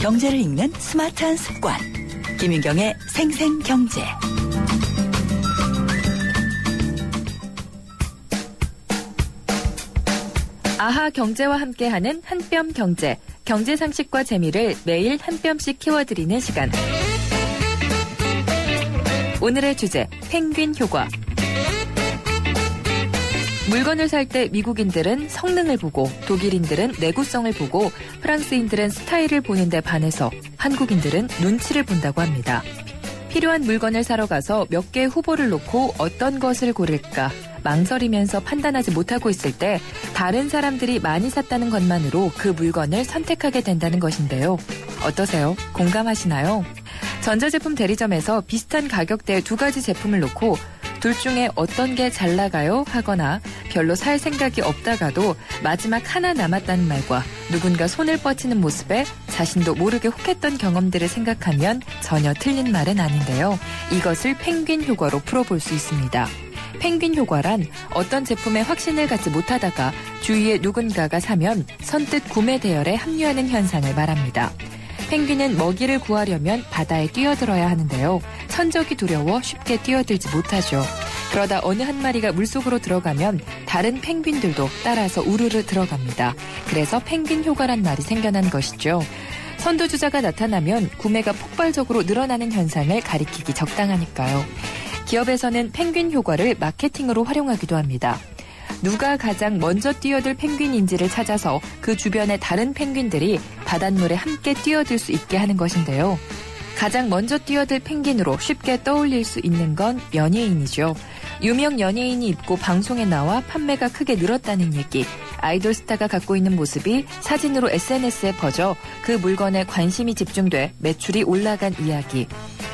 경제를 읽는 스마트한 습관. 김윤경의 생생경제. 아하 경제와 함께하는 한뼘 경제. 경제 상식과 재미를 매일 한 뼘씩 키워드리는 시간. 오늘의 주제, 펭귄 효과. 물건을 살 때 미국인들은 성능을 보고, 독일인들은 내구성을 보고, 프랑스인들은 스타일을 보는데 반해서 한국인들은 눈치를 본다고 합니다. 필요한 물건을 사러 가서 몇 개의 후보를 놓고 어떤 것을 고를까 망설이면서 판단하지 못하고 있을 때 다른 사람들이 많이 샀다는 것만으로 그 물건을 선택하게 된다는 것인데요. 어떠세요? 공감하시나요? 전자제품 대리점에서 비슷한 가격대의 두 가지 제품을 놓고 둘 중에 어떤 게 잘 나가요? 하거나 별로 살 생각이 없다가도 마지막 하나 남았다는 말과 누군가 손을 뻗치는 모습에 자신도 모르게 혹했던 경험들을 생각하면 전혀 틀린 말은 아닌데요. 이것을 펭귄 효과로 풀어볼 수 있습니다. 펭귄 효과란 어떤 제품에 확신을 갖지 못하다가 주위에 누군가가 사면 선뜻 구매 대열에 합류하는 현상을 말합니다. 펭귄은 먹이를 구하려면 바다에 뛰어들어야 하는데요. 천적이 두려워 쉽게 뛰어들지 못하죠. 그러다 어느 한 마리가 물속으로 들어가면 다른 펭귄들도 따라서 우르르 들어갑니다. 그래서 펭귄 효과란 말이 생겨난 것이죠. 선두주자가 나타나면 구매가 폭발적으로 늘어나는 현상을 가리키기 적당하니까요. 기업에서는 펭귄 효과를 마케팅으로 활용하기도 합니다. 누가 가장 먼저 뛰어들 펭귄인지를 찾아서 그 주변의 다른 펭귄들이 바닷물에 함께 뛰어들 수 있게 하는 것인데요. 가장 먼저 뛰어들 펭귄으로 쉽게 떠올릴 수 있는 건 연예인이죠. 유명 연예인이 입고 방송에 나와 판매가 크게 늘었다는 얘기, 아이돌 스타가 갖고 있는 모습이 사진으로 SNS에 퍼져 그 물건에 관심이 집중돼 매출이 올라간 이야기.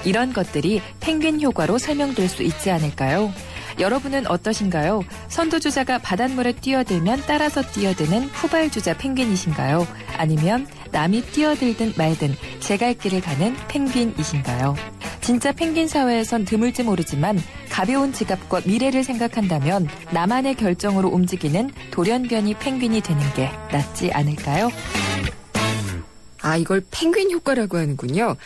이런 것들이 펭귄 효과로 설명될 수 있지 않을까요? 여러분은 어떠신가요? 선두주자가 바닷물에 뛰어들면 따라서 뛰어드는 후발주자 펭귄이신가요? 아니면 남이 뛰어들든 말든 제 갈 길을 가는 펭귄이신가요? 진짜 펭귄 사회에선 드물지 모르지만 가벼운 지갑과 미래를 생각한다면 나만의 결정으로 움직이는 돌연변이 펭귄이 되는 게 낫지 않을까요? 아, 이걸 펭귄 효과라고 하는군요.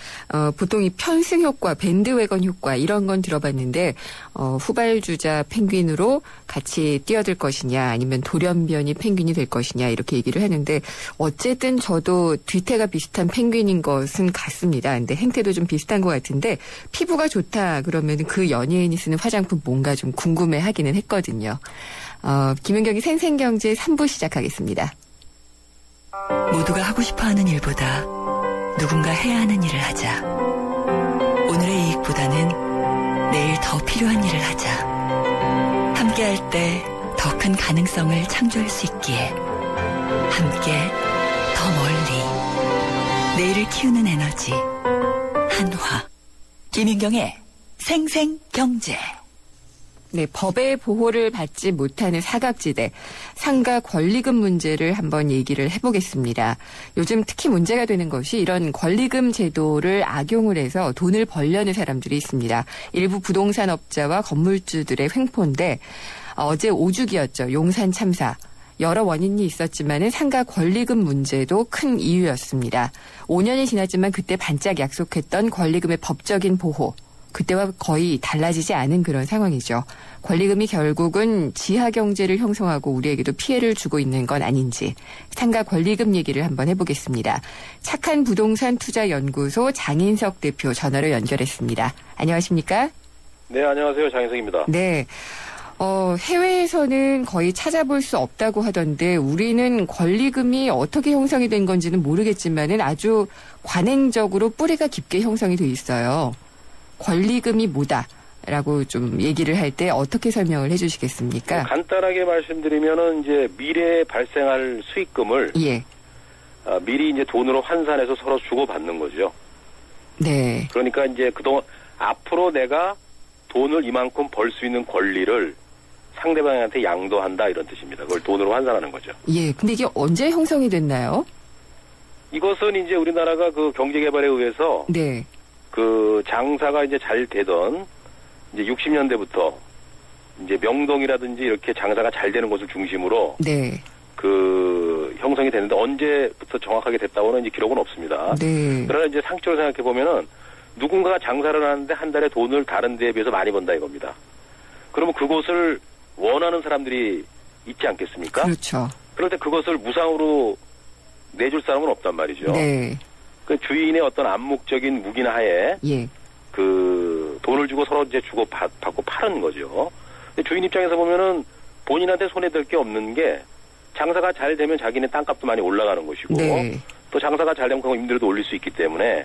보통 이 편승 효과, 밴드웨건 효과 이런 건 들어봤는데 후발주자 펭귄으로 같이 뛰어들 것이냐 아니면 돌연변이 펭귄이 될 것이냐 이렇게 얘기를 하는데 어쨌든 저도 뒤태가 비슷한 펭귄인 것은 같습니다. 근데 행태도 좀 비슷한 것 같은데 피부가 좋다 그러면 그 연예인이 쓰는 화장품 뭔가 좀 궁금해하기는 했거든요. 김윤경의 생생경제 3부 시작하겠습니다. 모두가 하고 싶어하는 일보다 누군가 해야 하는 일을 하자. 오늘의 이익보다는 내일 더 필요한 일을 하자. 함께할 때 더 큰 가능성을 창조할 수 있기에 함께 더 멀리 내일을 키우는 에너지 한화. 김윤경의 생생경제. 네, 법의 보호를 받지 못하는 사각지대, 상가 권리금 문제를 한번 얘기를 해보겠습니다. 요즘 특히 문제가 되는 것이 이런 권리금 제도를 악용을 해서 돈을 벌려는 사람들이 있습니다. 일부 부동산 업자와 건물주들의 횡포인데 어제 오죽이었죠. 용산 참사. 여러 원인이 있었지만은 상가 권리금 문제도 큰 이유였습니다. 5년이 지났지만 그때 반짝 약속했던 권리금의 법적인 보호. 그때와 거의 달라지지 않은 그런 상황이죠. 권리금이 결국은 지하 경제를 형성하고 우리에게도 피해를 주고 있는 건 아닌지 상가 권리금 얘기를 한번 해보겠습니다. 착한 부동산 투자 연구소 장인석 대표 전화로 연결했습니다. 안녕하십니까? 네, 안녕하세요. 장인석입니다. 네. 해외에서는 거의 찾아볼 수 없다고 하던데 우리는 권리금이 어떻게 형성이 된 건지는 모르겠지만은 아주 관행적으로 뿌리가 깊게 형성이 돼 있어요. 권리금이 뭐다라고 좀 얘기를 할 때 어떻게 설명을 해 주시겠습니까? 간단하게 말씀드리면은 이제 미래에 발생할 수익금을 미리 이제 돈으로 환산해서 서로 주고받는 거죠. 네. 그러니까 이제 그동안 앞으로 내가 돈을 이만큼 벌 수 있는 권리를 상대방한테 양도한다 이런 뜻입니다. 그걸 돈으로 환산하는 거죠. 예. 근데 이게 언제 형성이 됐나요? 이것은 이제 우리나라가 그 경제개발에 의해서 네. 그 장사가 이제 잘 되던 이제 60년대부터 이제 명동이라든지 이렇게 장사가 잘 되는 곳을 중심으로 네. 그 형성이 됐는데 언제부터 정확하게 됐다고는 이제 기록은 없습니다. 네. 그러나 이제 상식적으로 생각해 보면은 누군가가 장사를 하는데 한 달에 돈을 다른 데에 비해서 많이 번다 이겁니다. 그러면 그곳을 원하는 사람들이 있지 않겠습니까? 그렇죠. 그럴 때 그것을 무상으로 내줄 사람은 없단 말이죠. 네. 그 주인의 어떤 암묵적인 무기나 하에 예. 그 돈을 주고 서로 이제 주고 받고 파는 거죠. 근데 주인 입장에서 보면은 본인한테 손해될 게 없는 게 장사가 잘 되면 자기네 땅값도 많이 올라가는 것이고 네. 또 장사가 잘 되면 그거 임대료도 올릴 수 있기 때문에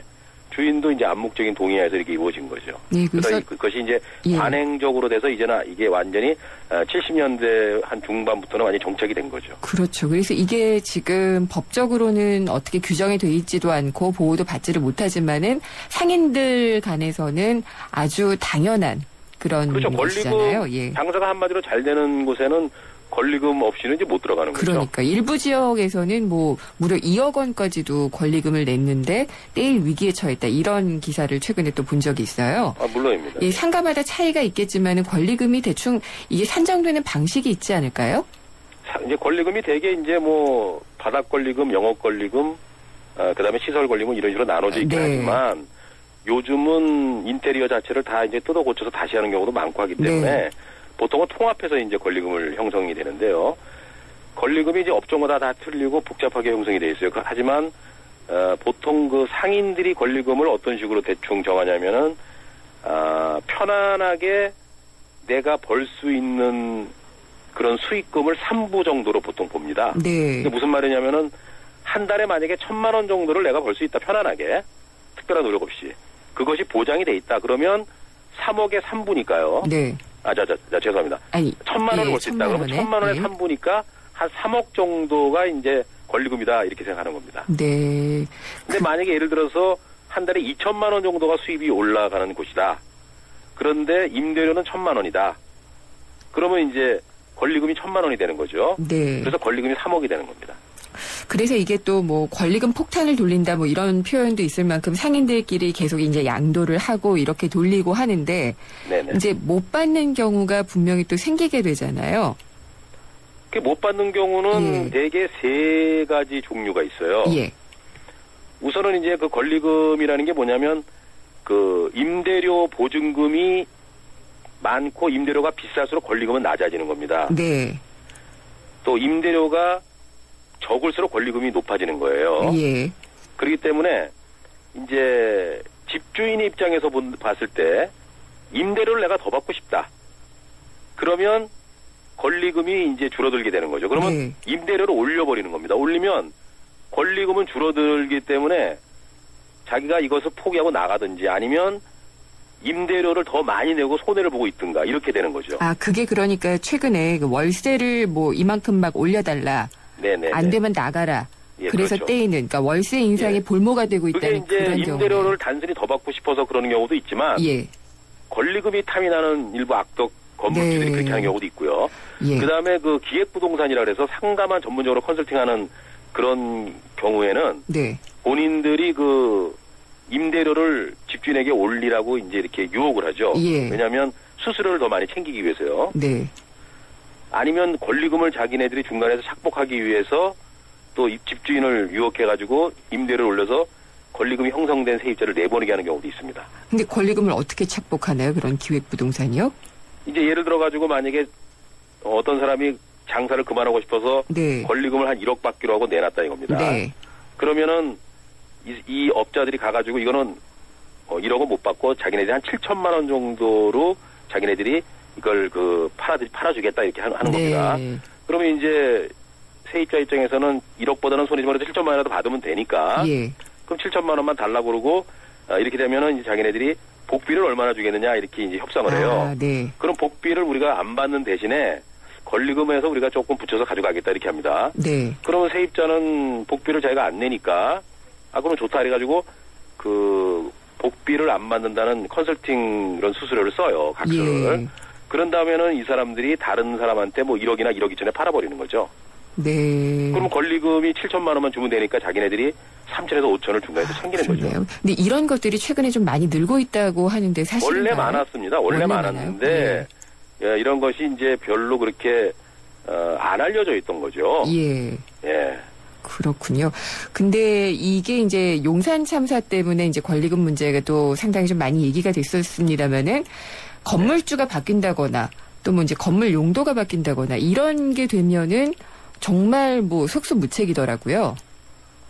주인도 이제 암묵적인 동의하에서 이렇게 이루어진 거죠. 네, 그래서 그것이 이제 예. 관행적으로 돼서 이제는 이게 완전히 70년대 한 중반부터는 완전히 정착이 된 거죠. 그렇죠. 그래서 이게 지금 법적으로는 어떻게 규정이 돼 있지도 않고 보호도 받지를 못하지만은 상인들 간에서는 아주 당연한 그런 그렇죠. 것이잖아요. 권리금 예. 장사가 한마디로 잘 되는 곳에는 권리금 없이는 이제 못 들어가는 거죠. 그러니까 일부 지역에서는 뭐 무려 2억 원까지도 권리금을 냈는데 떼일 위기에 처했다. 이런 기사를 최근에 또 본 적이 있어요. 아, 물론입니다. 예, 상가마다 차이가 있겠지만은 권리금이 대충 이게 산정되는 방식이 있지 않을까요? 이제 권리금이 되게 이제 뭐 바닥 권리금, 영업 권리금, 그다음에 시설 권리금 이런 식으로 나눠져 있긴 네. 하지만 요즘은 인테리어 자체를 다 이제 뜯어 고쳐서 다시 하는 경우도 많고 하기 때문에 네. 보통은 통합해서 이제 권리금을 형성이 되는데요. 권리금이 이제 업종마다 다 틀리고 복잡하게 형성이 돼 있어요. 하지만 보통 그 상인들이 권리금을 어떤 식으로 대충 정하냐면은 편안하게 내가 벌 수 있는 그런 수익금을 3부 정도로 보통 봅니다. 네. 이게 무슨 말이냐면은 한 달에 만약에 1,000만 원 정도를 내가 벌 수 있다 편안하게 특별한 노력 없이 그것이 보장이 돼 있다 그러면 3억의 3부니까요. 네. 죄송합니다. 아니, 1,000만 원을 벌 수 있다. 그러면 1,000만 원의 네. 3부니까 한 3억 정도가 이제 권리금이다 이렇게 생각하는 겁니다. 네. 근데 만약에 예를 들어서 한 달에 2,000만 원 정도가 수입이 올라가는 곳이다. 그런데 임대료는 1,000만 원이다. 그러면 이제 권리금이 1,000만 원이 되는 거죠. 네. 그래서 권리금이 3억이 되는 겁니다. 그래서 이게 또 뭐 권리금 폭탄을 돌린다 뭐 이런 표현도 있을 만큼 상인들끼리 계속 이제 양도를 하고 이렇게 돌리고 하는데 네네. 이제 못 받는 경우가 분명히 또 생기게 되잖아요. 그 못 받는 경우는 예. 대개 세 가지 종류가 있어요. 예. 우선은 이제 그 권리금이라는 게 뭐냐면 그 임대료 보증금이 많고 임대료가 비쌀수록 권리금은 낮아지는 겁니다. 네. 또 임대료가 적을수록 권리금이 높아지는 거예요. 예. 그렇기 때문에 이제 집주인 입장에서 봤을 때 임대료를 내가 더 받고 싶다. 그러면 권리금이 이제 줄어들게 되는 거죠. 그러면 네. 임대료를 올려버리는 겁니다. 올리면 권리금은 줄어들기 때문에 자기가 이것을 포기하고 나가든지 아니면 임대료를 더 많이 내고 손해를 보고 있든가 이렇게 되는 거죠. 아, 그게 그러니까 최근에 그 월세를 뭐 이만큼 막 올려달라. 네네. 안 되면 나가라. 예, 그래서 그렇죠. 떼이는, 그러니까 월세 인상의 예. 볼모가 되고 그게 있다는 이제 그런 임대료를 경우. 단순히 더 받고 싶어서 그러는 경우도 있지만 예. 권리금이 탐이 나는 일부 악덕 건물주들이 네. 그렇게 하는 경우도 있고요. 예. 그다음에 그 기획부동산이라 그래서 상가만 전문적으로 컨설팅하는 그런 경우에는 네. 본인들이 그 임대료를 집주인에게 올리라고 이제 이렇게 유혹을 하죠. 예. 왜냐하면 수수료를 더 많이 챙기기 위해서요. 네. 아니면 권리금을 자기네들이 중간에서 착복하기 위해서 또 집주인을 유혹해가지고 임대료를 올려서 권리금이 형성된 세입자를 내보내게 하는 경우도 있습니다. 근데 권리금을 어떻게 착복하나요? 그런 기획부동산이요? 이제 예를 들어가지고 만약에 어떤 사람이 장사를 그만하고 싶어서 네. 권리금을 한 1억 받기로 하고 내놨다 이겁니다. 네. 그러면은 이 업자들이 가가지고 이거는 1억은 못 받고 자기네들이 한 7천만 원 정도로 자기네들이 이걸 그 팔아주겠다 이렇게 하는 네. 겁니다. 그러면 이제 세입자 입장에서는 1억보다는 손해지만 7천만 원이라도 받으면 되니까 예. 그럼 7천만 원만 달라고 그러고 이렇게 되면은 이제 자기네들이 복비를 얼마나 주겠느냐 이렇게 이제 협상을 해요. 아, 네. 그럼 복비를 우리가 안 받는 대신에 권리금에서 우리가 조금 붙여서 가져가겠다 이렇게 합니다. 네. 그러면 세입자는 복비를 자기가 안 내니까 그러면 좋다 그래가지고 그 복비를 안 받는다는 컨설팅 이런 수수료를 써요. 각서를. 예. 그런 다음에는 이 사람들이 다른 사람한테 뭐 1억이나 1억 2천에 팔아버리는 거죠. 네. 그러면 권리금이 7천만 원만 주면 되니까 자기네들이 3천에서 5천을 중간에서 챙기는 거죠. 그렇네요. 근데 이런 것들이 최근에 좀 많이 늘고 있다고 하는데 사실인가요? 원래 많았습니다. 원래 많았는데 예, 이런 것이 이제 별로 그렇게 안 알려져 있던 거죠. 예. 예. 그렇군요. 근데 이게 이제 용산 참사 때문에 이제 권리금 문제가 또 상당히 좀 많이 얘기가 됐었습니다만은 건물주가 바뀐다거나 또 뭐 이제 건물 용도가 바뀐다거나 이런 게 되면은 정말 뭐 속수무책이더라고요.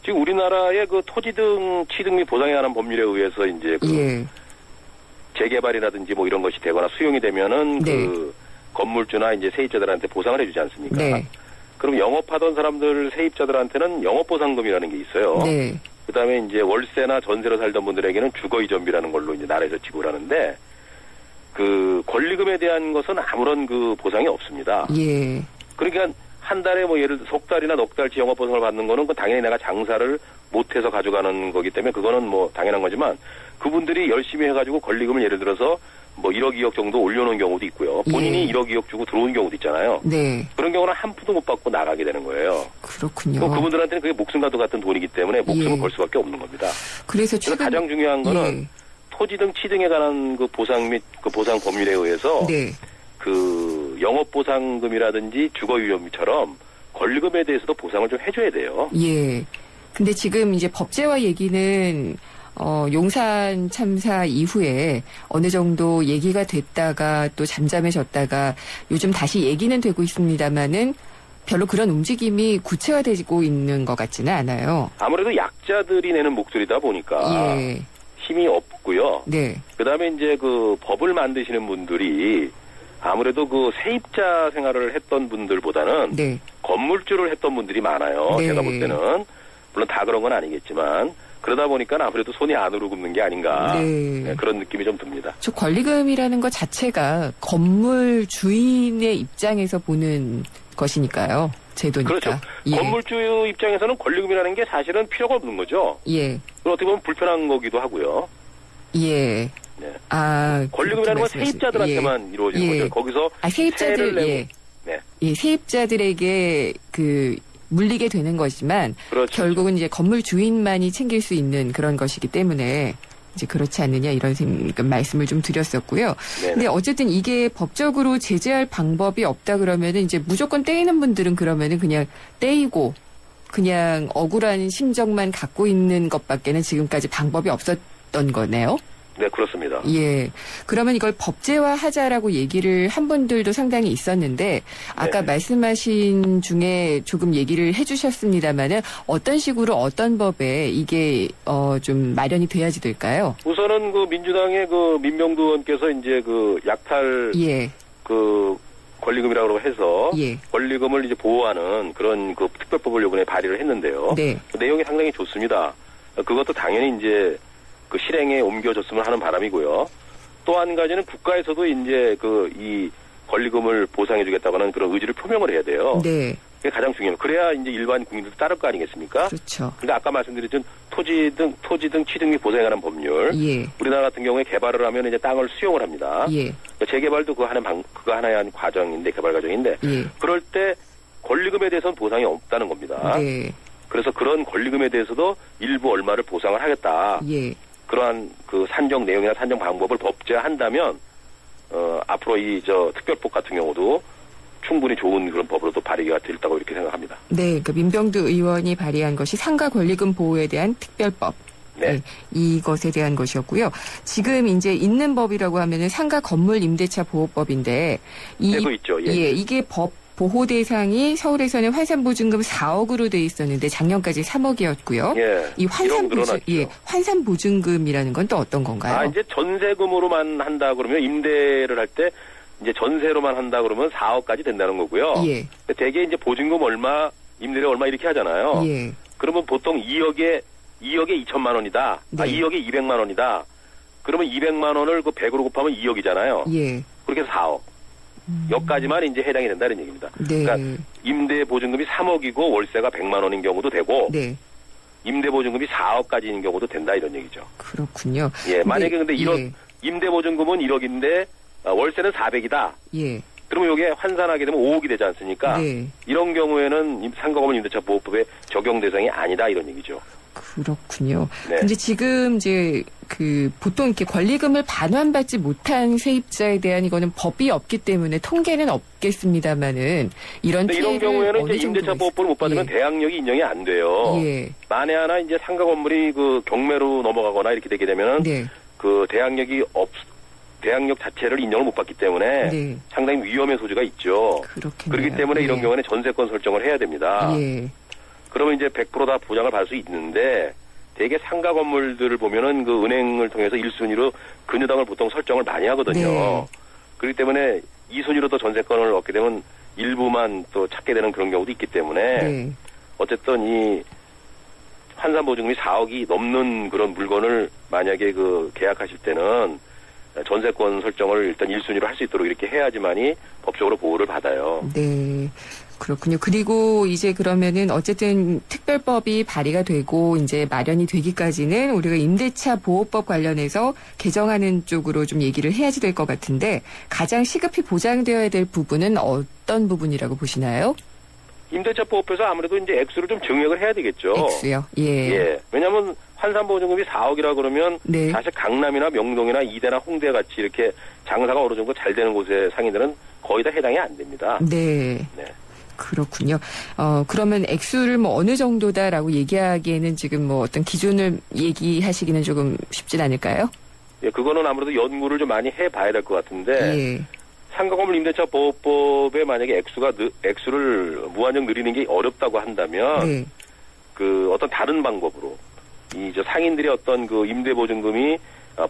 지금 우리나라의 그 토지 등 취득 및 보상에 관한 법률에 의해서 이제 그 예. 재개발이라든지 뭐 이런 것이 되거나 수용이 되면은 네. 그 건물주나 이제 세입자들한테 보상을 해주지 않습니까? 네. 그럼 영업하던 사람들 세입자들한테는 영업보상금이라는 게 있어요. 네. 그다음에 이제 월세나 전세로 살던 분들에게는 주거이전비라는 걸로 이제 나라에서 지불하는데 그 권리금에 대한 것은 아무런 그 보상이 없습니다. 예. 그러니까 한 달에 뭐 예를 들어 석 달이나 넉 달치 영업보상을 받는 거는 그 당연히 내가 장사를 못해서 가져가는 거기 때문에 그거는 뭐 당연한 거지만 그분들이 열심히 해가지고 권리금을 예를 들어서 뭐 1억 2억 정도 올려놓은 경우도 있고요. 본인이 예. 1억 2억 주고 들어온 경우도 있잖아요. 네. 그런 경우는 한 푼도 못 받고 나가게 되는 거예요. 그렇군요. 또 그분들한테는 그게 목숨과도 같은 돈이기 때문에 목숨을 예. 걸 수밖에 없는 겁니다. 그래서 그래서 가장 중요한 거는 예. 토지 등 취등에 관한 그 보상 및 그 보상 법률에 의해서 네. 그 영업보상금이라든지 주거유연비처럼 권리금에 대해서도 보상을 좀 해줘야 돼요. 예. 근데 지금 이제 법제화 얘기는 용산 참사 이후에 어느 정도 얘기가 됐다가 또 잠잠해졌다가 요즘 다시 얘기는 되고 있습니다만은 별로 그런 움직임이 구체화되고 있는 것 같지는 않아요. 아무래도 약자들이 내는 목소리다 보니까 예. 힘이 없고요. 네. 그다음에 이제 그 법을 만드시는 분들이 아무래도 그 세입자 생활을 했던 분들보다는 네. 건물주를 했던 분들이 많아요. 네. 제가 볼 때는 물론 다 그런 건 아니겠지만 그러다 보니까 아무래도 손이 안으로 굽는 게 아닌가 네. 그런 느낌이 좀 듭니다. 저 권리금이라는 것 자체가 건물 주인의 입장에서 보는 것이니까요. 제도니까. 그렇죠. 예. 건물주 입장에서는 권리금이라는 게 사실은 필요가 없는 거죠. 예. 그리고 어떻게 보면 불편한 거기도 하고요. 예. 네. 아, 권리금이라는 건 그렇게 세입자들한테만 이루어지는 예. 거죠. 거기서 세입자들, 세를 내고 예. 네. 예, 세입자들에게 물리게 되는 거지만 그렇죠. 결국은 이제 건물 주인만이 챙길 수 있는 그런 것이기 때문에 이제 그렇지 않느냐 이런 말씀을 좀 드렸었고요. 네네. 근데 어쨌든 이게 법적으로 제재할 방법이 없다 그러면은 이제 무조건 떼이는 분들은 그러면은 그냥 떼이고 그냥 억울한 심정만 갖고 있는 것밖에는 지금까지 방법이 없었던 거네요. 네, 그렇습니다. 예. 그러면 이걸 법제화하자라고 얘기를 한 분들도 상당히 있었는데 아까 네. 말씀하신 중에 조금 얘기를 해주셨습니다마는 어떤 식으로 어떤 법에 이게 좀 마련이 돼야지 될까요? 우선은 그 민주당의 그 민병두 의원께서 이제 그 약탈 예. 그 권리금이라고 해서 예. 권리금을 이제 보호하는 그런 그 특별법을 이번에 발의를 했는데요. 네. 그 내용이 상당히 좋습니다. 그것도 당연히 이제 그 실행에 옮겨졌으면 하는 바람이고요. 또 한 가지는 국가에서도 이제 그 이 권리금을 보상해주겠다고 하는 그런 의지를 표명을 해야 돼요. 네. 그게 가장 중요합니다. 그래야 이제 일반 국민들도 따를 거 아니겠습니까? 그렇죠. 근데 아까 말씀드렸던 토지 등 취득 및 보상에 관한 법률. 예. 우리나라 같은 경우에 개발을 하면 이제 땅을 수용을 합니다. 예. 재개발도 그거 하나의 한 과정인데 개발 과정인데 예. 그럴 때 권리금에 대해서는 보상이 없다는 겁니다. 네. 그래서 그런 권리금에 대해서도 일부 얼마를 보상을 하겠다. 예. 그러한 그 산정 내용이나 산정 방법을 법제한다면 앞으로 이 특별법 같은 경우도 충분히 좋은 그런 법으로도 발의가 됐다고 이렇게 생각합니다. 네. 그러니까 민병두 의원이 발의한 것이 상가 권리금 보호에 대한 특별법. 네. 네, 이것에 대한 것이었고요. 지금 이제 있는 법이라고 하면은 상가 건물 임대차 보호법인데 되고 있죠. 예. 이게 법 보호 대상이 서울에서는 환산보증금 4억으로 돼 있었는데 작년까지 3억이었고요. 예. 이 늘어났죠. 환산보증금이라는 건 또 어떤 건가요? 이제 전세금으로만 한다 그러면 임대를 할 때 이제 전세로만 한다 그러면 4억까지 된다는 거고요. 예. 대개 이제 보증금 얼마, 임대료 얼마 이렇게 하잖아요. 예. 그러면 보통 2억에 2천만 원이다. 네. 2억에 200만 원이다. 그러면 200만 원을 그 100으로 곱하면 2억이잖아요. 예. 그렇게 해서 4억. 여기까지만 이제 해당이 된다는 얘기입니다. 네. 그러니까 임대 보증금이 3억이고 월세가 100만 원인 경우도 되고 네. 임대 보증금이 4억까지인 경우도 된다 이런 얘기죠. 그렇군요. 예, 만약에 근데 이런 예. 임대 보증금은 1억인데 월세는 400이다. 예. 그러면 이게 환산하게 되면 5억이 되지 않습니까? 네. 이런 경우에는 상가건물 임대차 보호법의 적용 대상이 아니다 이런 얘기죠. 그렇군요. 네. 근데 지금 이제 보통 이렇게 권리금을 반환받지 못한 세입자에 대한 이거는 법이 없기 때문에 통계는 없겠습니다만은 이런 이런 경우에는 이제 임대차 보호법을 못 받으면 대항력이 인정이 안 돼요. 예. 만에 하나 이제 상가 건물이 그 경매로 넘어가거나 이렇게 되게 되면은 네. 그 대항력 자체를 인정을 못 받기 때문에 네. 상당히 위험의 소지가 있죠. 그렇겠네요. 그렇기 때문에 예. 이런 경우에는 전세권 설정을 해야 됩니다. 예. 그러면 이제 100% 다 보장을 받을 수 있는데 대개 상가 건물들을 보면은 그 은행을 통해서 1순위로 근저당을 보통 설정을 많이 하거든요. 네. 그렇기 때문에 2순위로 또 전세권을 얻게 되면 일부만 또 찾게 되는 그런 경우도 있기 때문에 네. 어쨌든 이 환산보증금이 4억이 넘는 그런 물건을 만약에 그 계약하실 때는 전세권 설정을 일단 1순위로 할 수 있도록 이렇게 해야지만이 법적으로 보호를 받아요. 네. 그렇군요. 그리고 이제 그러면은 어쨌든 특별법이 발의가 되고 이제 마련이 되기까지는 우리가 임대차 보호법 관련해서 개정하는 쪽으로 좀 얘기를 해야지 될 것 같은데 가장 시급히 보장되어야 될 부분은 어떤 부분이라고 보시나요? 임대차 보호법에서 아무래도 이제 액수를 좀 증액을 해야 되겠죠. 액수요? 예. 예. 왜냐하면 환산보증금이 4억이라 그러면 네. 사실 강남이나 명동이나 이대나 홍대 같이 이렇게 장사가 어느 정도 잘 되는 곳의 상인들은 거의 다 해당이 안 됩니다. 네. 네. 그렇군요. 그러면 액수를 뭐 어느 정도다라고 얘기하기에는 지금 뭐 어떤 기준을 얘기하시기는 조금 쉽진 않을까요? 예, 그거는 아무래도 연구를 좀 많이 해봐야 될 것 같은데 예. 상가건물 임대차 보호법에 만약에 액수를 무한정 늘리는 게 어렵다고 한다면 네. 그 어떤 다른 방법으로 저 상인들의 어떤 그 임대보증금이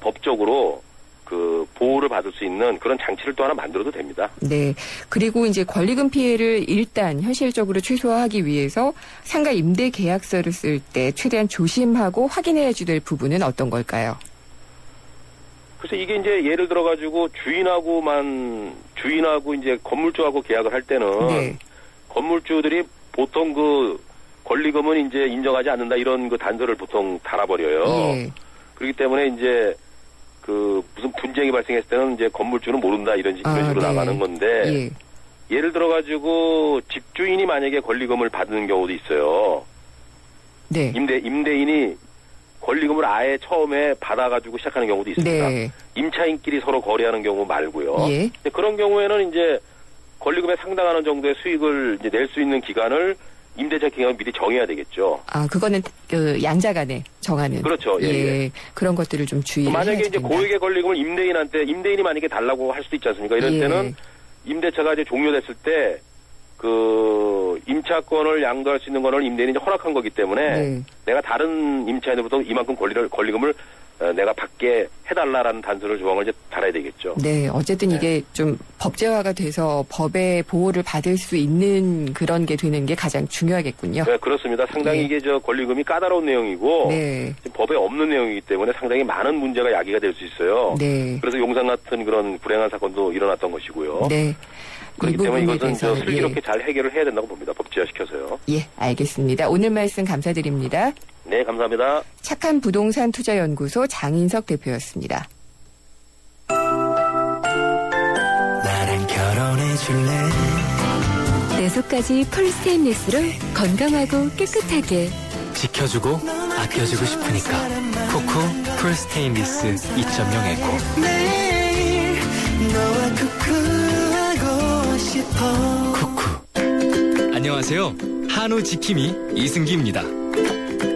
법적으로 그 보호를 받을 수 있는 그런 장치를 또 하나 만들어도 됩니다. 네. 그리고 이제 권리금 피해를 일단 현실적으로 최소화하기 위해서 상가 임대 계약서를 쓸 때 최대한 조심하고 확인해야지 될 부분은 어떤 걸까요? 그래서 이게 이제 예를 들어가지고 주인하고 이제 건물주하고 계약을 할 때는 네. 건물주들이 보통 그 권리금은 이제 인정하지 않는다 이런 그 단서를 보통 달아버려요. 예. 그렇기 때문에 이제 그 무슨 분쟁이 발생했을 때는 이제 건물주는 모른다 이런 식으로 네. 나가는 건데 예. 예를 들어가지고 집주인이 만약에 권리금을 받는 경우도 있어요. 네. 임대인이 권리금을 아예 처음에 받아가지고 시작하는 경우도 있습니다. 네. 임차인끼리 서로 거래하는 경우 말고요. 예. 그런 경우에는 이제 권리금에 상당하는 정도의 수익을 이제 낼 수 있는 기간을 임대차 기간을 미리 정해야 되겠죠. 그거는 그 양자간에 정하는. 그렇죠. 예. 그런 것들을 좀 주의를 만약에 해야지 이제 된다. 고액의 권리금을 임대인이 만약에 달라고 할 수도 있지 않습니까? 이럴 예. 때는 임대차가 이제 종료됐을 때 그 임차권을 양도할 수 있는 거는 임대인이 이제 허락한 거기 때문에 네. 내가 다른 임차인으로부터 이만큼 권리금을 내가 받게 해달라라는 단서를 조항을 이제 달아야 되겠죠. 네, 어쨌든 이게 좀 법제화가 돼서 법의 보호를 받을 수 있는 그런 게 되는 게 가장 중요하겠군요. 네, 그렇습니다. 상당히 네. 이게 권리금이 까다로운 내용이고 네. 지금 법에 없는 내용이기 때문에 상당히 많은 문제가 야기가 될 수 있어요. 네. 그래서 용산 같은 그런 불행한 사건도 일어났던 것이고요. 네. 그렇기 때문에 이것은 대해서, 슬기롭게 잘 해결을 해야 된다고 봅니다. 법제화시켜서요. 예, 알겠습니다. 오늘 말씀 감사드립니다. 네, 감사합니다. 착한 부동산 투자연구소 장인석 대표였습니다. 나랑 결혼해줄래? 내 속까지 폴 스테인리스로 건강하고 깨끗하게 지켜주고 아껴주고 싶으니까 쿠쿠 풀 스테인리스 2.0 에코. 매일 너와 쿠쿠하고 싶어. 쿠쿠. 안녕하세요. 한우 지킴이 이승기입니다.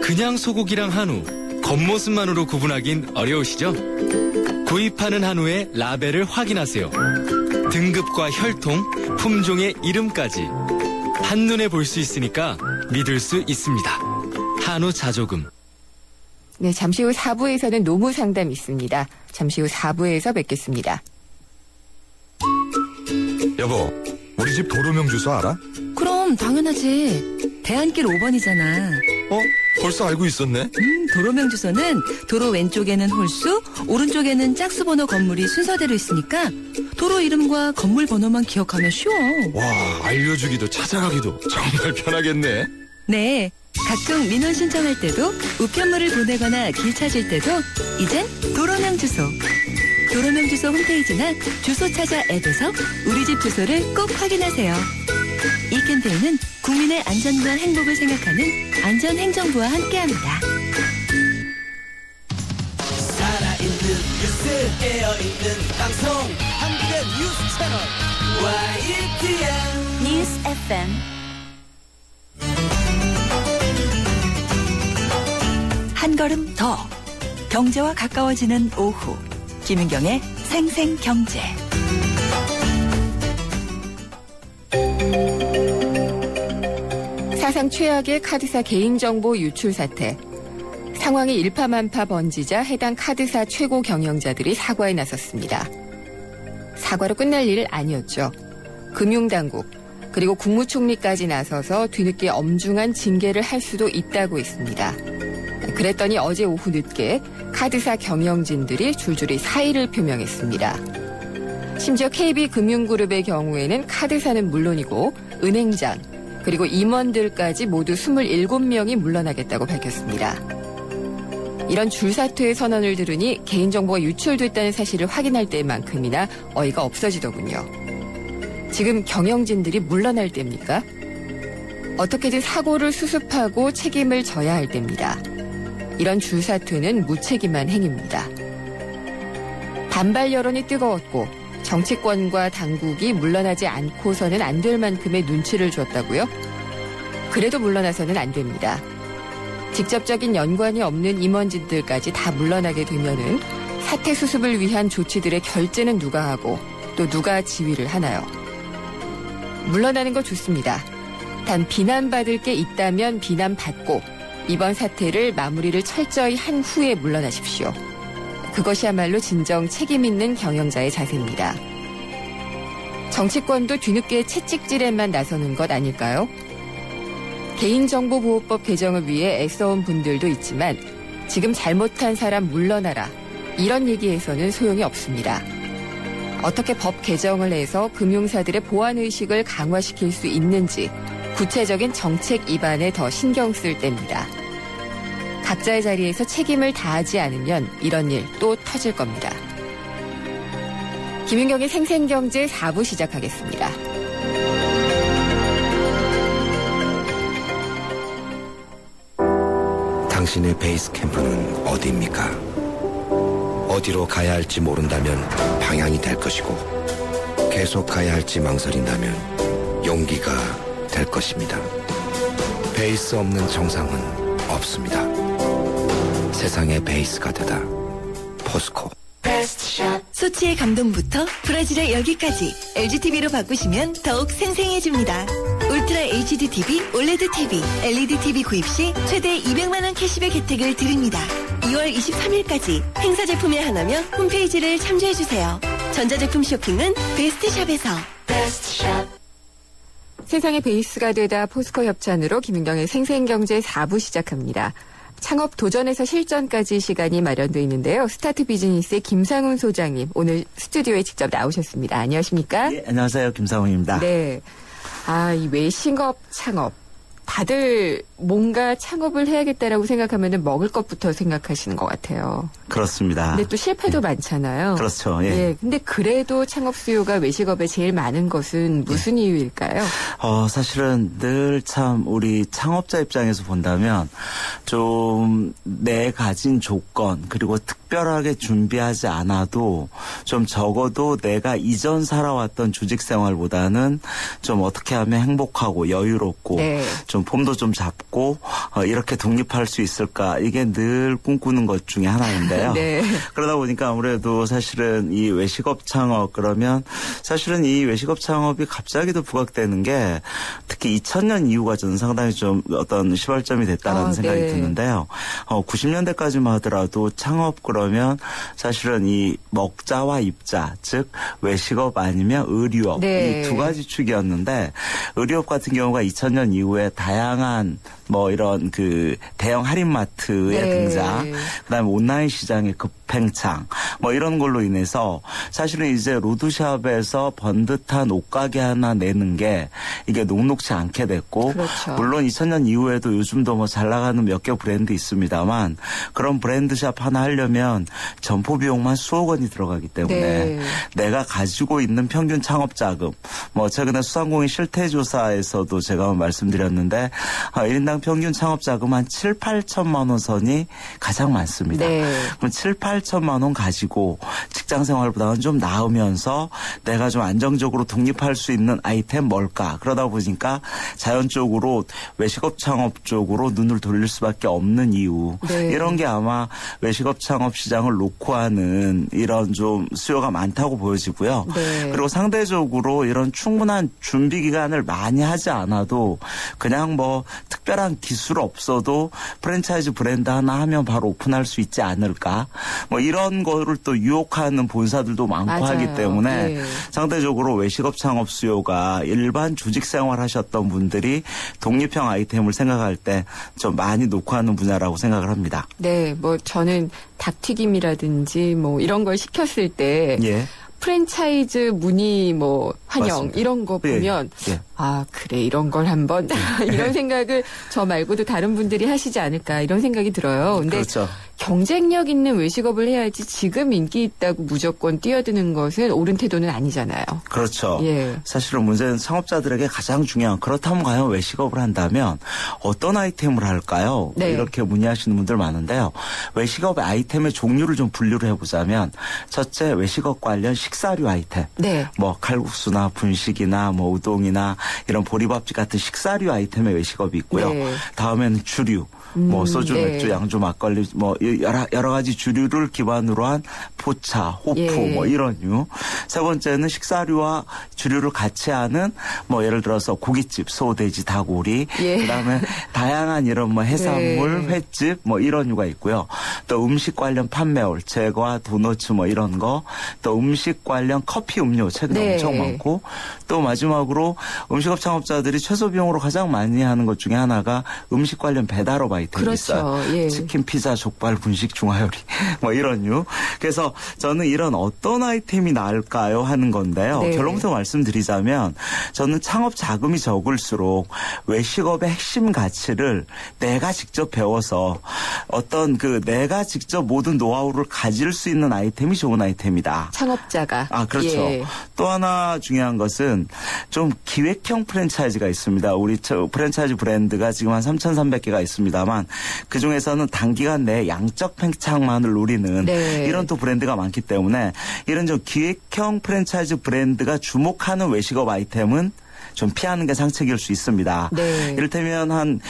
그냥 소고기랑 한우 겉모습만으로 구분하긴 어려우시죠? 구입하는 한우의 라벨을 확인하세요. 등급과 혈통, 품종의 이름까지 한눈에 볼 수 있으니까 믿을 수 있습니다. 한우 자조금. 네, 잠시 후 4부에서는 노무 상담 있습니다. 잠시 후 4부에서 뵙겠습니다. 여보, 우리 집 도로명 주소 알아? 그럼 당연하지. 대안길 5번이잖아. 벌써 알고 있었네? 도로명 주소는 도로 왼쪽에는 홀수, 오른쪽에는 짝수 번호 건물이 순서대로 있으니까 도로 이름과 건물 번호만 기억하면 쉬워. 와, 알려주기도 찾아가기도 정말 편하겠네. 네, 각종 민원 신청할 때도 우편물을 보내거나 길 찾을 때도 이젠 도로명 주소. 도로명 주소 홈페이지나 주소 찾아 앱에서 우리 집 주소를 꼭 확인하세요. 이 캠페인은 국민의 안전과 행복을 생각하는 안전행정부와 함께합니다. 살아있는 뉴스 깨어있는 방송 한국의 뉴스 채널 YTN 뉴스 FM 한 걸음 더 경제와 가까워지는 오후 김윤경의 생생경제. 사상 최악의 카드사 개인정보 유출 사태. 상황이 일파만파 번지자 해당 카드사 최고 경영자들이 사과에 나섰습니다. 사과로 끝날 일 아니었죠. 금융당국 그리고 국무총리까지 나서서 뒤늦게 엄중한 징계를 할 수도 있다고 했습니다. 그랬더니 어제 오후 늦게 카드사 경영진들이 줄줄이 사의를 표명했습니다. 심지어 KB금융그룹의 경우에는 카드사는 물론이고 은행장 그리고 임원들까지 모두 27명이 물러나겠다고 밝혔습니다. 이런 줄사퇴의 선언을 들으니 개인정보가 유출됐다는 사실을 확인할 때만큼이나 어이가 없어지더군요. 지금 경영진들이 물러날 때입니까? 어떻게든 사고를 수습하고 책임을 져야 할 때입니다. 이런 줄사퇴는 무책임한 행위입니다. 반발 여론이 뜨거웠고 정치권과 당국이 물러나지 않고서는 안 될 만큼의 눈치를 줬다고요? 그래도 물러나서는 안 됩니다. 직접적인 연관이 없는 임원진들까지 다 물러나게 되면은 사태 수습을 위한 조치들의 결재는 누가 하고 또 누가 지휘를 하나요? 물러나는 거 좋습니다. 단 비난받을 게 있다면 비난받고 이번 사태를 마무리를 철저히 한 후에 물러나십시오. 그것이야말로 진정 책임 있는 경영자의 자세입니다. 정치권도 뒤늦게 채찍질에만 나서는 것 아닐까요? 개인정보보호법 개정을 위해 애써온 분들도 있지만 지금 잘못한 사람 물러나라 이런 얘기에서는 소용이 없습니다. 어떻게 법 개정을 해서 금융사들의 보안의식을 강화시킬 수 있는지 구체적인 정책 입안에 더 신경 쓸 때입니다. 각자의 자리에서 책임을 다하지 않으면 이런 일 또 터질 겁니다. 김윤경의 생생경제 4부 시작하겠습니다. 당신의 베이스 캠프는 어디입니까? 어디로 가야 할지 모른다면 방향이 될 것이고 계속 가야 할지 망설인다면 용기가 될 것입니다. 베이스 없는 정상은 없습니다. 세상의 베이스가 되다. 포스코. 소치의 감동부터 브라질의 열기까지 LGTV로 바꾸시면 더욱 생생해집니다. 울트라 HD TV, OLED TV, LED TV 구입 시 최대 200만 원 캐시백 혜택을 드립니다. 2월 23일까지 행사 제품이 하나면 홈페이지를 참조해주세요. 전자제품 쇼핑은 베스트샵에서. 베스트샵. 세상의 베이스가 되다 포스코 협찬으로 김윤경의 생생경제 4부 시작합니다. 창업 도전에서 실전까지 시간이 마련되어 있는데요. 스타트 비즈니스의 김상훈 소장님 오늘 스튜디오에 직접 나오셨습니다. 안녕하십니까? 네, 안녕하세요. 김상훈입니다. 네. 이 외식업 창업. 다들 뭔가 창업을 해야겠다라고 생각하면은 먹을 것부터 생각하시는 것 같아요. 그렇습니다. 근데 또 실패도 많잖아요. 그렇죠. 예. 예. 근데 그래도 창업 수요가 외식업에 제일 많은 것은 무슨 이유일까요? 사실은 늘 참 우리 창업자 입장에서 본다면 좀 내 가진 조건 그리고 특별하게 준비하지 않아도 좀 적어도 내가 이전 살아왔던 조직 생활보다는 좀 어떻게 하면 행복하고 여유롭고 네. 좀 폼도 좀 잡고 이렇게 독립할 수 있을까 이게 늘 꿈꾸는 것 중에 하나인데요. 네. 그러다 보니까 아무래도 사실은 이 외식업 창업 그러면 사실은 이 외식업 창업이 갑자기도 부각되는 게 특히 2000년 이후가 저는 상당히 좀 어떤 시발점이 됐다라는 생각이 네. 드는데요. 90년대까지만 하더라도 창업 그러면 사실은 이 먹자와 입자 즉 외식업 아니면 의류업 네. 이 두 가지 축이었는데 의류업 같은 경우가 2000년 이후에 다양한 뭐 이런 그 대형 할인마트의 등장, 그다음에 온라인 시장의 급팽창, 뭐 이런 걸로 인해서 사실은 이제 로드샵에서 번듯한 옷가게 하나 내는 게 이게 녹록지 않게 됐고, 그렇죠. 물론 2000년 이후에도 요즘도 뭐 잘 나가는 몇 개 브랜드 있습니다만 그런 브랜드샵 하나 하려면 점포 비용만 수억 원이 들어가기 때문에 내가 가지고 있는 평균 창업 자금, 뭐 최근에 수상공인 실태조사에서도 제가 말씀드렸는데 1인당 평균 창업 자금 한 7, 8천만 원 선이 가장 많습니다. 그럼 7, 8천만 원 가지고 직장 생활보다는 좀 나으면서 내가 좀 안정적으로 독립할 수 있는 아이템 뭘까? 그러다 보니까 자연적으로 외식업 창업 쪽으로 눈을 돌릴 수밖에 없는 이유. 이런 게 아마 외식업 창업 시장을 놓고 하는 이런 좀 수요가 많다고 보여지고요. 그리고 상대적으로 이런 충분한 준비 기간을 많이 하지 않아도 그냥 뭐 특별한 기술 없어도 프랜차이즈 브랜드 하나 하면 바로 오픈할 수 있지 않을까? 뭐 이런 거를 또 유혹하는 본사들도 많고 맞아요. 하기 때문에 상대적으로 외식업 창업 수요가 일반 조직 생활 하셨던 분들이 독립형 아이템을 생각할 때 좀 많이 놓고 하는 분야라고 생각을 합니다. 네, 뭐 저는 닭튀김이라든지 뭐 이런 걸 시켰을 때 프랜차이즈 문의 뭐 환영 맞습니다. 이런 거 보면 아 그래 이런 걸 한번 이런 생각을 저 말고도 다른 분들이 하시지 않을까 이런 생각이 들어요. 근데 그렇죠. 경쟁력 있는 외식업을 해야지 지금 인기 있다고 무조건 뛰어드는 것은 옳은 태도는 아니잖아요. 그렇죠. 사실은 문제는 창업자들에게 가장 중요한, 그렇다면 과연 외식업을 한다면 어떤 아이템을 할까요? 이렇게 문의하시는 분들 많은데요. 외식업의 아이템의 종류를 좀 분류를 해보자면 첫째, 외식업 관련 식사류 아이템. 뭐 칼국수나 분식이나 뭐 우동이나 이런 보리밥집 같은 식사류 아이템의 외식업이 있고요. 다음에는 주류. 뭐 소주, 맥주, 양주, 막걸리 뭐 여러 가지 주류를 기반으로 한 포차, 호프 뭐 이런 류. 세 번째는 식사류와 주류를 같이 하는 뭐 예를 들어서 고깃집, 소, 돼지, 닭, 오리. 그다음에 다양한 이런 뭐 해산물, 횟집 뭐 이런 류가 있고요. 또 음식 관련 판매홀, 제과, 도너츠 뭐 이런 거. 또 음식 관련 커피, 음료 최근에 엄청 많고. 또 마지막으로 음식업 창업자들이 최소 비용으로 가장 많이 하는 것 중에 하나가 음식 관련 배달업 아이템이 있어요. 치킨, 피자, 족발, 분식, 중화요리 뭐 이런 류. 그래서 저는 이런 어떤 아이템이 나을까요 하는 건데요. 결론부터 말씀드리자면 저는 창업 자금이 적을수록 외식업의 핵심 가치를 내가 직접 배워서 어떤 그 내가 직접 모든 노하우를 가질 수 있는 아이템이 좋은 아이템이다. 창업자가. 그렇죠. 또 하나 중요한 것은 좀 기획형 프랜차이즈가 있습니다. 우리 프랜차이즈 브랜드가 지금 한 3,300개가 있습니다만 그중에서는 단기간 내에 양적 팽창만을 노리는 이런 또 브랜드가 많기 때문에 이런 좀 기획형 프랜차이즈 브랜드가 주목하는 외식업 아이템은 좀 피하는 게 상책일 수 있습니다. 이를테면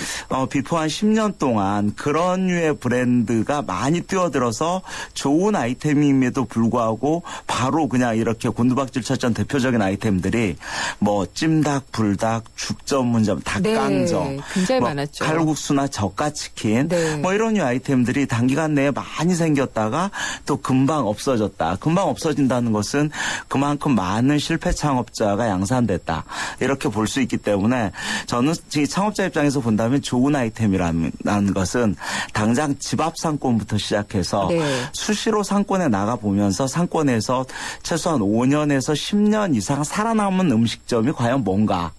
비포 한 10년 동안 그런 류의 브랜드가 많이 뛰어들어서 좋은 아이템임에도 불구하고 바로 그냥 이렇게 곤두박질 쳤던 대표적인 아이템들이 뭐 찜닭, 불닭, 죽 전문점, 닭강정, 굉장히 뭐 많았죠. 칼국수나 저가치킨 뭐 이런 류 아이템들이 단기간 내에 많이 생겼다가 또 금방 없어졌다. 금방 없어진다는 것은 그만큼 많은 실패 창업자가 양산됐다. 이렇게 볼 수 있기 때문에 저는 창업자 입장에서 본다면 좋은 아이템이라는 것은 당장 집 앞 상권부터 시작해서 수시로 상권에 나가보면서 상권에서 최소한 5년에서 10년 이상 살아남은 음식점이 과연 뭔가.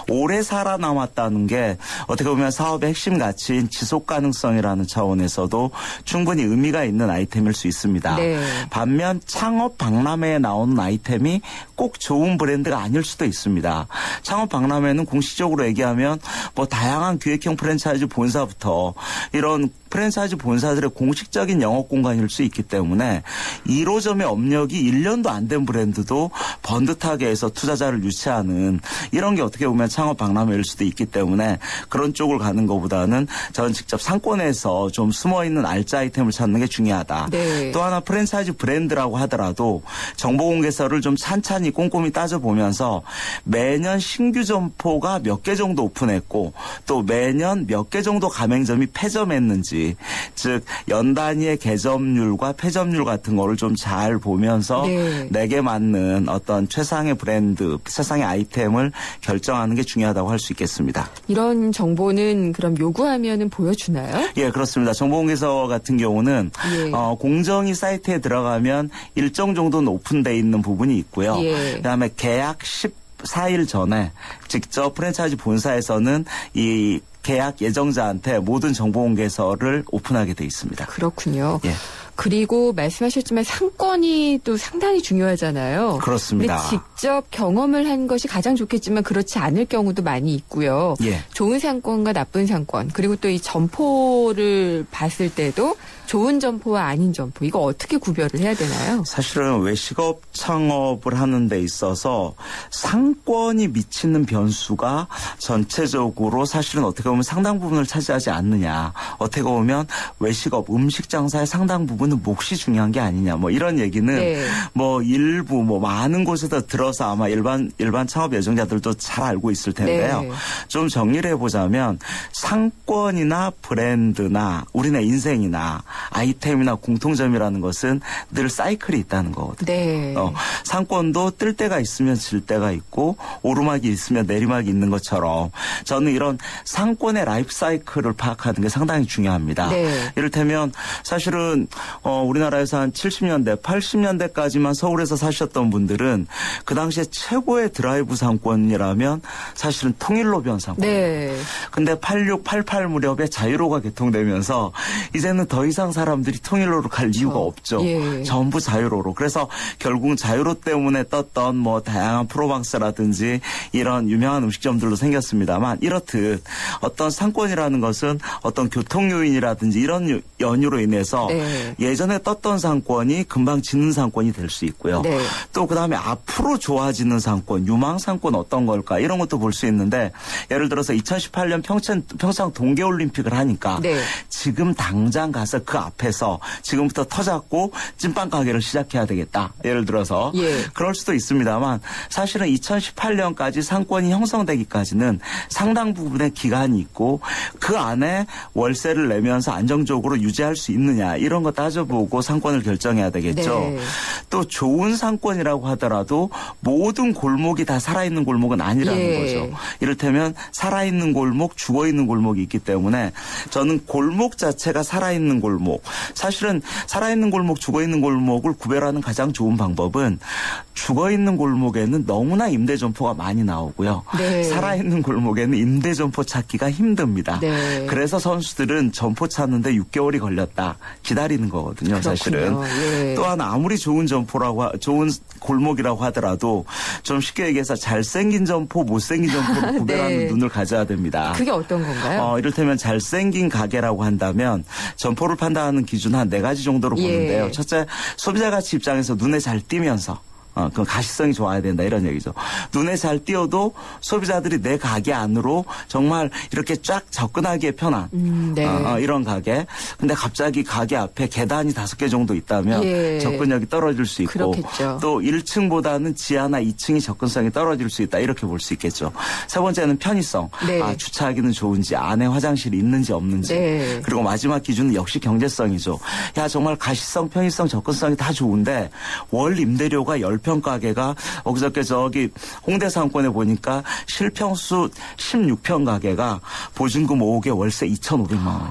오래 살아남았다는 게 어떻게 보면 사업의 핵심 가치인 지속 가능성이라는 차원에서도 충분히 의미가 있는 아이템일 수 있습니다. 반면 창업 박람회에 나오는 아이템이 꼭 좋은 브랜드가 아닐 수도 있습니다. 창업 박람회는 공식적으로 얘기하면 뭐 다양한 기획형 프랜차이즈 본사부터 이런 프랜차이즈 본사들의 공식적인 영업 공간일 수 있기 때문에 1호점의 업력이 1년도 안 된 브랜드도 번듯하게 해서 투자자를 유치하는 이런 게 어떻게 보면 창업 박람회일 수도 있기 때문에 그런 쪽을 가는 것보다는 저는 직접 상권에서 좀 숨어있는 알짜 아이템을 찾는 게 중요하다. 또 하나 프랜차이즈 브랜드라고 하더라도 정보공개서를 좀 찬찬히 꼼꼼히 따져보면서 매년 신규 점포가 몇 개 정도 오픈했고 또 매년 몇 개 정도 가맹점이 폐점했는지 즉 연단위의 개점률과 폐점률 같은 거를 좀 잘 보면서 내게 맞는 어떤 최상의 브랜드, 최상의 아이템을 결정하는 결정하는 게 중요하다고 할 수 있겠습니다. 이런 정보는 그럼 요구하면은 보여주나요? 예, 그렇습니다. 정보공개서 같은 경우는 예. 공정위 사이트에 들어가면 일정 정도는 오픈되어 있는 부분이 있고요. 예. 그다음에 계약 14일 전에 직접 프랜차이즈 본사에서는 이 계약 예정자한테 모든 정보공개서를 오픈하게 돼 있습니다. 그렇군요. 예. 그리고 말씀하셨지만 상권이 또 상당히 중요하잖아요. 그렇습니다. 근데 직접 경험을 한 것이 가장 좋겠지만 그렇지 않을 경우도 많이 있고요. 예. 좋은 상권과 나쁜 상권, 그리고 또 이 점포를 봤을 때도 좋은 점포와 아닌 점포, 이거 어떻게 구별을 해야 되나요? 사실은 외식업 창업을 하는 데 있어서 상권이 미치는 변수가 전체적으로 사실은 어떻게 보면 상당 부분을 차지하지 않느냐. 어떻게 보면 외식업, 음식 장사의 상당 부분은 몫이 중요한 게 아니냐. 뭐 이런 얘기는 네. 뭐 일부 뭐 많은 곳에서 들어서 아마 일반 창업 예정자들도 잘 알고 있을 텐데요. 네. 좀 정리를 해보자면 상권이나 브랜드나 우리네 인생이나 아이템이나 공통점이라는 것은 늘 사이클이 있다는 거거든요. 네. 상권도 뜰 때가 있으면 질 때가 있고 오르막이 있으면 내리막이 있는 것처럼 저는 이런 상권의 라이프 사이클을 파악하는 게 상당히 중요합니다. 네. 이를테면 사실은 우리나라에서 한 70년대, 80년대까지만 서울에서 사셨던 분들은 그 당시에 최고의 드라이브 상권이라면 사실은 통일로변 상권. 네. 근데 86, 88 무렵에 자유로가 개통되면서 이제는 더 이상 사람들이 통일로로 갈 이유가 없죠. 예. 전부 자유로로. 그래서 결국은 자유로 때문에 떴던 뭐 다양한 프로방스라든지 이런 유명한 음식점들도 생겼습니다만 이렇듯 어떤 상권이라는 것은 어떤 교통 요인이라든지 이런 연유로 인해서 네. 예전에 떴던 상권이 금방 지는 상권이 될 수 있고요. 네. 또 그다음에 앞으로 좋아지는 상권, 유망 상권 어떤 걸까 이런 것도 볼 수 있는데 예를 들어서 2018년 평창 동계올림픽을 하니까 네. 지금 당장 가서 그 앞에서 지금부터 터잡고 찐빵 가게를 시작해야 되겠다. 예를 들어서 예. 그럴 수도 있습니다만 사실은 2018년까지 상권이 형성되기까지는 상당 부분의 기간이 있고 그 안에 월세를 내면서 안정적으로 유지할 수 있느냐 이런 거 따져보고 상권을 결정해야 되겠죠. 네. 또 좋은 상권이라고 하더라도 모든 골목이 다 살아있는 골목은 아니라는 예. 거죠. 이를테면 살아있는 골목, 죽어있는 골목이 있기 때문에 저는 골목 자체가 살아있는 골목. 사실은 살아있는 골목, 죽어있는 골목을 구별하는 가장 좋은 방법은 죽어있는 골목에는 너무나 임대점포가 많이 나오고요. 네. 살아있는 골목에는 임대점포 찾기가 힘듭니다. 네. 그래서 선수들은 점포 찾는데 6개월이 걸렸다. 기다리는 거거든요. 그렇군요. 사실은. 예. 또한 아무리 좋은 좋은 골목이라고 하더라도 좀 쉽게 얘기해서 잘생긴 점포, 못생긴 점포를 구별하는 네. 눈을 가져야 됩니다. 그게 어떤 건가요? 이를테면 잘생긴 가게라고 한다면 점포를 판단하는 기준 한 4가지 정도로 예. 보는데요. 첫째, 소비자 가치 입장에서 눈에 잘 띄면서 그럼 가시성이 좋아야 된다 이런 얘기죠. 눈에 잘 띄어도 소비자들이 내 가게 안으로 정말 이렇게 쫙 접근하기에 편한 네. 이런 가게. 근데 갑자기 가게 앞에 계단이 5개 정도 있다면 예. 접근력이 떨어질 수 있고 그렇겠죠. 또 1층보다는 지하나 2층이 접근성이 떨어질 수 있다 이렇게 볼 수 있겠죠. 세 번째는 편의성. 네. 주차하기는 좋은지 안에 화장실이 있는지 없는지. 네. 그리고 마지막 기준은 역시 경제성이죠. 야 정말 가시성, 편의성, 접근성이 다 좋은데 월 임대료가 10평 가게가 엊그저께 저기 홍대 상권에 보니까 실평수 16평 가게가 보증금 5억에 월세 2,500만 원.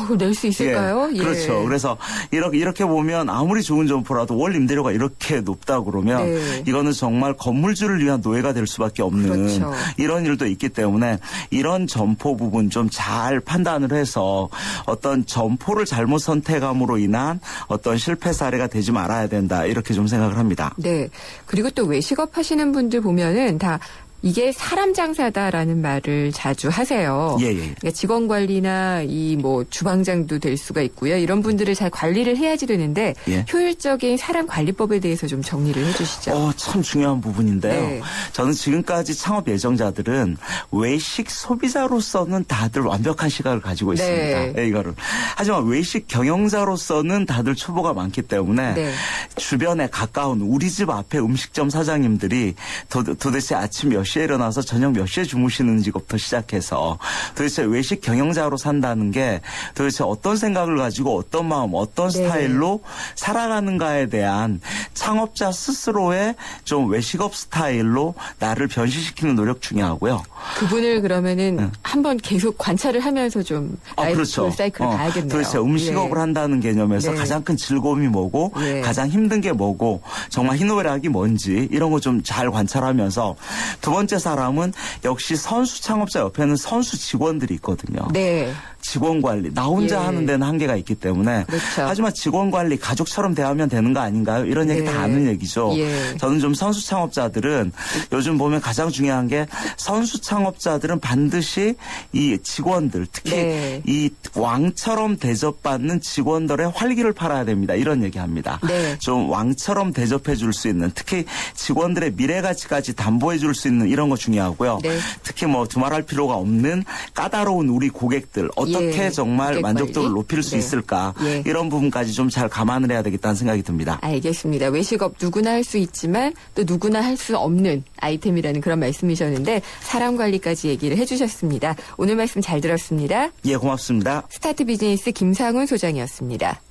그걸 낼 수 있을까요? 예, 그렇죠. 그래서 이렇게 보면 아무리 좋은 점포라도 월 임대료가 이렇게 높다 그러면 네. 이거는 정말 건물주를 위한 노예가 될 수밖에 없는 그렇죠. 이런 일도 있기 때문에 이런 점포 부분 좀 잘 판단을 해서 어떤 점포를 잘못 선택함으로 인한 어떤 실패 사례가 되지 말아야 된다 이렇게 좀 생각을 합니다. 네. 그리고 또 외식업 하시는 분들 보면은 다 이게 사람 장사다라는 말을 자주 하세요. 예. 그러니까 직원 관리나 이 뭐 주방장도 될 수가 있고요. 이런 분들을 잘 관리를 해야지 되는데 예. 효율적인 사람 관리법에 대해서 좀 정리를 해주시죠. 참 중요한 부분인데요. 네. 저는 지금까지 창업 예정자들은 외식 소비자로서는 다들 완벽한 시각을 가지고 있습니다. 네. 이거를. 하지만 외식 경영자로서는 다들 초보가 많기 때문에 네. 주변에 가까운 우리 집 앞에 음식점 사장님들이 도대체 아침 몇 시에 일어나서 저녁 몇 시에 주무시는지부터 시작해서 도대체 외식 경영자로 산다는 게 도대체 어떤 생각을 가지고 어떤 마음, 어떤 스타일로 살아가는가에 대한 창업자 스스로의 좀 외식업 스타일로 나를 변신시키는 노력 중요하고요. 그분을 그러면은 한번 계속 관찰을 하면서 좀 라이프 사이클을 봐야겠네요. 도대체 음식업을 한다는 개념에서 가장 큰 즐거움이 뭐고 가장 힘든 게 뭐고 정말 희노애락이 뭔지 이런 거 좀 잘 관찰하면서 두 번째 사람은 역시 선수 창업자 옆에는 선수 직원들이 있거든요. 네. 직원 관리. 나 혼자 하는 데는 한계가 있기 때문에. 그렇죠. 하지만 직원 관리 가족처럼 대하면 되는 거 아닌가요? 이런 얘기 다 아는 얘기죠. 저는 좀 선수 창업자들은 요즘 보면 가장 중요한 게 선수 창업자들은 반드시 이 직원들 특히 이 왕처럼 대접받는 직원들의 활기를 팔아야 됩니다. 이런 얘기합니다. 좀 왕처럼 대접해 줄 수 있는 특히 직원들의 미래 가치까지 담보해 줄 수 있는 이런 거 중요하고요. 특히 뭐 두말할 필요가 없는 까다로운 우리 고객들 어떻게 정말 만족도를 높일 수 있을까 이런 부분까지 좀 잘 감안을 해야 되겠다는 생각이 듭니다. 알겠습니다. 외식업 누구나 할 수 있지만 또 누구나 할 수 없는 아이템이라는 그런 말씀이셨는데 사람 관리까지 얘기를 해주셨습니다. 오늘 말씀 잘 들었습니다. 예, 고맙습니다. 스타트 비즈니스 김상훈 소장이었습니다.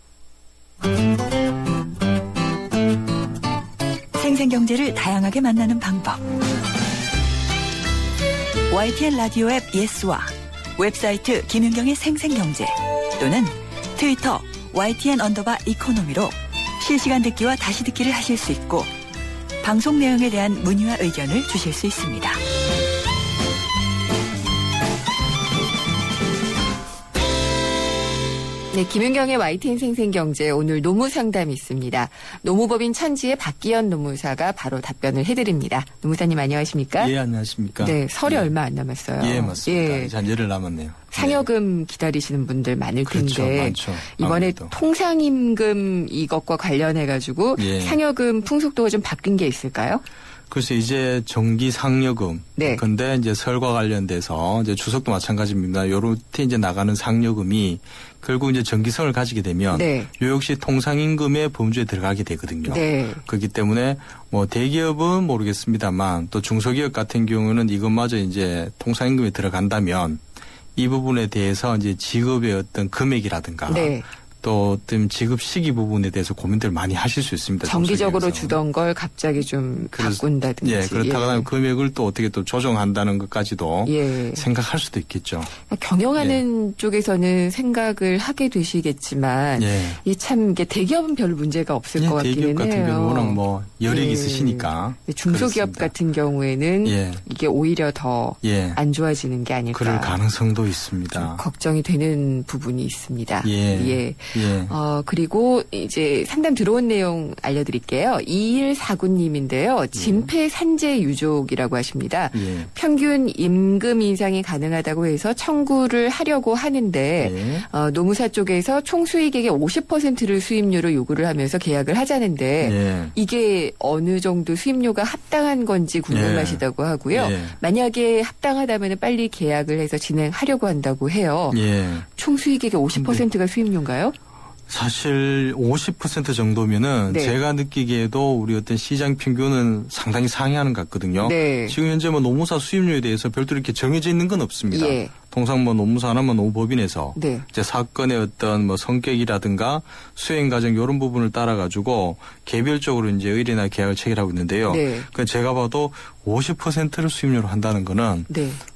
생생경제를 다양하게 만나는 방법. YTN 라디오 앱 예스와 웹사이트 김윤경의 생생경제 또는 트위터 YTN_이코노미로 실시간 듣기와 다시 듣기를 하실 수 있고 방송 내용에 대한 문의와 의견을 주실 수 있습니다. 네, 김윤경의 YTN 생생경제 오늘 노무 상담이 있습니다. 노무법인 천지의 박기현 노무사가 바로 답변을 해드립니다. 노무사님 안녕하십니까? 예, 안녕하십니까? 네, 설이 얼마 안 남았어요. 예, 맞습니다. 이제 한 열흘 남았네요. 상여금 기다리시는 분들 많을 텐데 그렇죠, 많죠. 이번에 아무래도. 통상임금 이것과 관련해가지고 상여금 풍속도가 좀 바뀐 게 있을까요? 글쎄 이제 정기 상여금. 근데 이제 설과 관련돼서 이제 추석도 마찬가지입니다. 요렇게 이제 나가는 상여금이 결국 이제 정기성을 가지게 되면 요 역시 통상임금의 범주에 들어가게 되거든요. 그렇기 때문에 뭐 대기업은 모르겠습니다만 또 중소기업 같은 경우는 이것마저 이제 통상임금에 들어간다면 이 부분에 대해서 이제 지급의 어떤 금액이라든가 또 어떤 지급 시기 부분에 대해서 고민들 많이 하실 수 있습니다. 정기적으로 주던 걸 갑자기 좀 바꾼다든지. 예, 그렇다가 금액을 또 어떻게 또 조정한다는 것까지도 생각할 수도 있겠죠. 경영하는 쪽에서는 생각을 하게 되시겠지만 이게 참 이게 대기업은 별 문제가 없을 것 같기는 해요. 대기업 같은 경우는 워낙 뭐 여력이 있으시니까. 중소기업 그렇습니다. 같은 경우에는 이게 오히려 더 안 좋아지는 게 아닐까. 그럴 가능성도 있습니다. 걱정이 되는 부분이 있습니다. 예. 그리고 이제 상담 들어온 내용 알려드릴게요. 2149님인데요. 진폐산재 유족이라고 하십니다. 평균 임금 인상이 가능하다고 해서 청구를 하려고 하는데 노무사 쪽에서 총 수익액의 50%를 수임료로 요구를 하면서 계약을 하자는데 이게 어느 정도 수임료가 합당한 건지 궁금하시다고 하고요. 만약에 합당하다면 빨리 계약을 해서 진행하려고 한다고 해요. 총 수익액의 50%가 수임료인가요? 사실 50% 정도면은 제가 느끼기에도 우리 어떤 시장 평균은 상당히 상회하는 것 같거든요. 지금 현재 뭐 노무사 수임료에 대해서 별도로 이렇게 정해져 있는 건 없습니다. 통상 뭐 노무사 하나만 노무법인에서 이제 사건의 어떤 뭐 성격이라든가 수행 과정 이런 부분을 따라 가지고 개별적으로 이제 의뢰나 계약을 체결하고 있는데요. 그 제가 봐도 50%를 수임료로 한다는 거는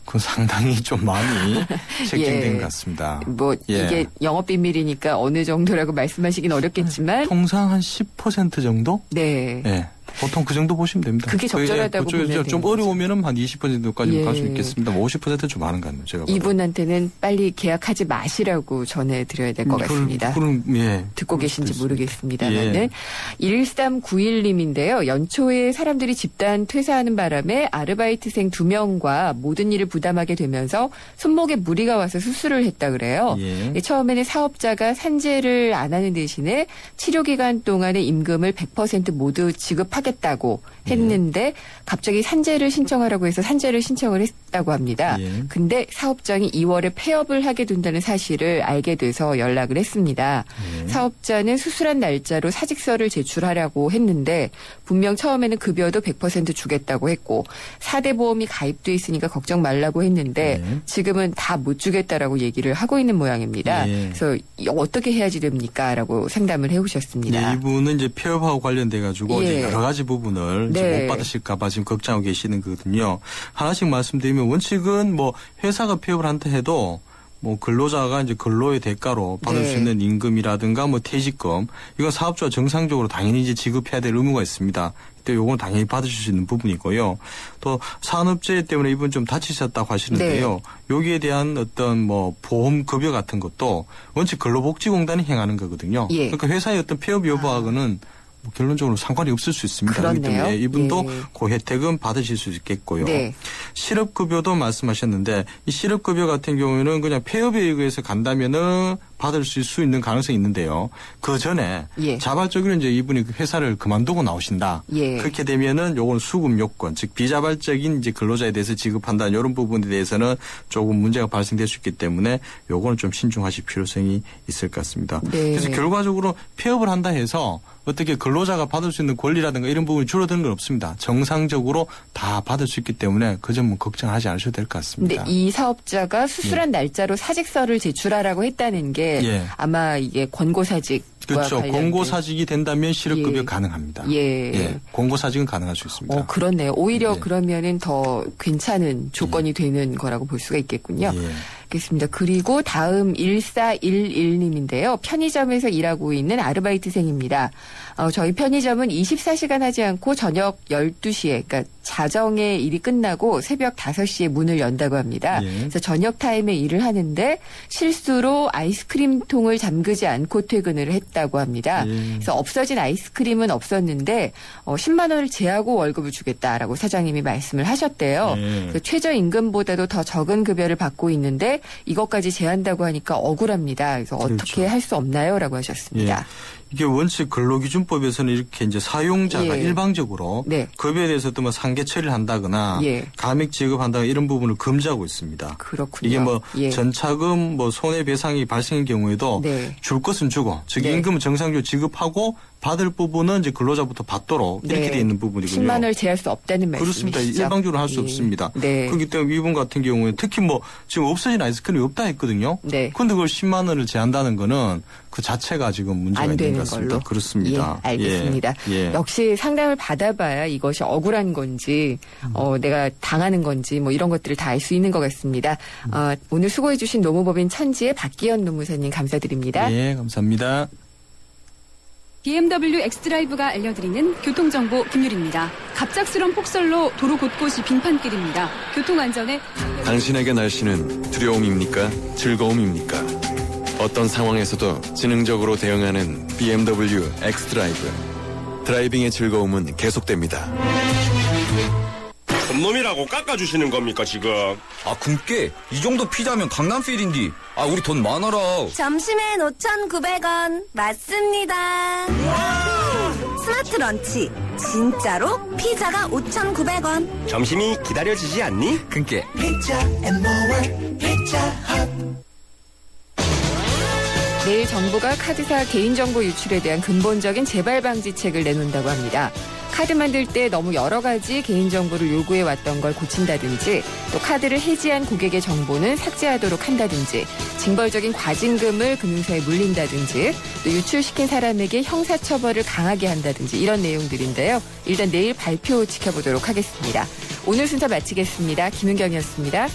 그건 상당히 좀 많이 책정된 것 같습니다. 뭐 이게 영업 비밀이니까 어느 정도라고 말씀하시긴 어렵겠지만 통상 한 10% 정도? 보통 그 정도 보시면 됩니다. 그게 적절하다고 보면 좀 어려우면은 한 20%까지 갈 수 있겠습니다. 50% 좀 많은 것 같네요. 제가 이분한테는 빨리 계약하지 마시라고 전해드려야 될 것 같습니다. 듣고 계신지 모르겠습니다만은 1391님인데요. 연초에 사람들이 집단 퇴사하는 바람에 아르바이트생 2명과 모든 일을 부담하게 되면서 손목에 무리가 와서 수술을 했다 그래요. 처음에는 사업자가 산재를 안 하는 대신에 치료 기간 동안의 임금을 100% 모두 지급하겠다. 하겠다고 했는데 갑자기 산재를 신청하라고 해서 산재를 신청을 했다고 합니다. 예. 근데 사업장이 2월에 폐업을 하게 된다는 사실을 알게 돼서 연락을 했습니다. 예. 사업자는 수술한 날짜로 사직서를 제출하라고 했는데 분명 처음에는 급여도 100% 주겠다고 했고 4대 보험이 가입돼 있으니까 걱정 말라고 했는데 예. 지금은 다 못 주겠다라고 얘기를 하고 있는 모양입니다. 예. 그래서 어떻게 해야지 됩니까? 라고 상담을 해오셨습니다. 예, 이분은 이제 폐업하고 관련돼 가지고 예. 여러 가지 부분을 이제 네. 못 받으실까봐 지금 걱정하고 계시는 거거든요. 하나씩 말씀드리면 원칙은 뭐 회사가 폐업을 한다 해도 뭐 근로자가 이제 근로의 대가로 받을 네. 수 있는 임금이라든가 뭐 퇴직금 이건 사업주가 정상적으로 당연히 이제 지급해야 될 의무가 있습니다. 그때 요건 당연히 받으실 수 있는 부분이고요. 또 산업재해 때문에 이분 좀 다치셨다고 하시는데요. 네. 여기에 대한 어떤 뭐 보험 급여 같은 것도 원칙 근로복지공단이 행하는 거거든요. 예. 그러니까 회사의 어떤 폐업 여부하고는 뭐 결론적으로 상관이 없을 수 있습니다. 그렇기 그렇네요. 때문에 이분도 예. 그 혜택은 받으실 수 있겠고요. 네. 실업급여도 말씀하셨는데 이 실업급여 같은 경우에는 그냥 폐업에 의해서 간다면은 받을 수 있는 가능성이 있는데요. 그 전에 예. 자발적으로 이제 이분이 회사를 그만두고 나오신다. 예. 그렇게 되면은 요건 수급 요건, 즉 비자발적인 이제 근로자에 대해서 지급한다 이런 부분에 대해서는 조금 문제가 발생될 수 있기 때문에 요거는 좀 신중하실 필요성이 있을 것 같습니다. 네. 그래서 결과적으로 폐업을 한다 해서 어떻게 근로자가 받을 수 있는 권리라든가 이런 부분이 줄어드는 건 없습니다. 정상적으로 다 받을 수 있기 때문에 그 점은 걱정하지 않으셔도 될 것 같습니다. 근데 이 사업자가 수술한 날짜로 사직서를 제출하라고 했다는 게 예. 아마 이게 권고사직 그렇죠. 권고사직이 된다면 실업급여 예. 가능합니다. 예. 예. 권고사직은 가능할 수 있습니다. 그렇네요. 오히려 예. 그러면은 더 괜찮은 조건이 되는 거라고 볼 수가 있겠군요. 예. 알겠습니다. 그리고 다음 1411님인데요. 편의점에서 일하고 있는 아르바이트생입니다. 저희 편의점은 24시간 하지 않고 저녁 12시에 그러니까 자정에 일이 끝나고 새벽 5시에 문을 연다고 합니다. 예. 그래서 저녁 타임에 일을 하는데 실수로 아이스크림 통을 잠그지 않고 퇴근을 했다고 합니다. 예. 그래서 없어진 아이스크림은 없었는데 10만 원을 제하고 월급을 주겠다라고 사장님이 말씀을 하셨대요. 예. 그래서 최저임금보다도 더 적은 급여를 받고 있는데 이것까지 제한다고 하니까 억울합니다. 그래서 그렇죠. 어떻게 할 수 없나요?라고 하셨습니다. 예. 이게 원칙 근로기준법에서는 이렇게 이제 사용자가 예. 일방적으로 네. 급여에 대해서 또 뭐 상계 처리를 한다거나 예. 감액 지급한다거나 이런 부분을 금지하고 있습니다. 그렇군요. 이게 뭐 예. 전차금 뭐 손해배상이 발생인 경우에도 네. 줄 것은 주고 즉 네. 임금은 정상적으로 지급하고 받을 부분은 이제 근로자부터 받도록 이렇게 네. 돼 있는 부분이군요. 10만 원을 제할 수 없다는 말씀이시죠? 그렇습니다. 일방적으로 할 수 예. 없습니다. 네. 그렇기 때문에 이분 같은 경우에 특히 뭐 지금 없어진 아이스크림이 없다 했거든요. 네. 그런데 그걸 10만 원을 제한다는 거는 그 자체가 지금 문제가 안 있는 되는 것 같습니다. 걸로. 그렇습니다. 예, 알겠습니다. 예. 역시 상담을 받아봐야 이것이 억울한 건지 내가 당하는 건지 뭐 이런 것들을 다 알 수 있는 것 같습니다. 오늘 수고해 주신 노무법인 천지의 박기현 노무사님 감사드립니다. 예, 감사합니다. BMW 엑스드라이브가 알려드리는 교통정보 김유리입니다. 갑작스런 폭설로 도로 곳곳이 빙판길입니다. 교통안전에 당신에게 날씨는 두려움입니까? 즐거움입니까? 어떤 상황에서도 지능적으로 대응하는 BMW 엑스드라이브. 드라이빙의 즐거움은 계속됩니다. 놈이라고 깎아주시는 겁니까 지금? 굶게 이 정도 피자면 강남필인디. 우리 돈 많아라. 점심엔 5,900원 맞습니다. 스마트 런치 진짜로 피자가 5,900원. 점심이 기다려지지 않니? 그니까 피자 앤모어 피자헛. 내일 정부가 카드사 개인정보 유출에 대한 근본적인 재발 방지책을 내놓는다고 합니다. 카드 만들 때 너무 여러 가지 개인정보를 요구해왔던 걸 고친다든지 또 카드를 해지한 고객의 정보는 삭제하도록 한다든지 징벌적인 과징금을 금융사에 물린다든지 또 유출시킨 사람에게 형사처벌을 강하게 한다든지 이런 내용들인데요. 일단 내일 발표 지켜보도록 하겠습니다. 오늘 순서 마치겠습니다. 김은경이었습니다.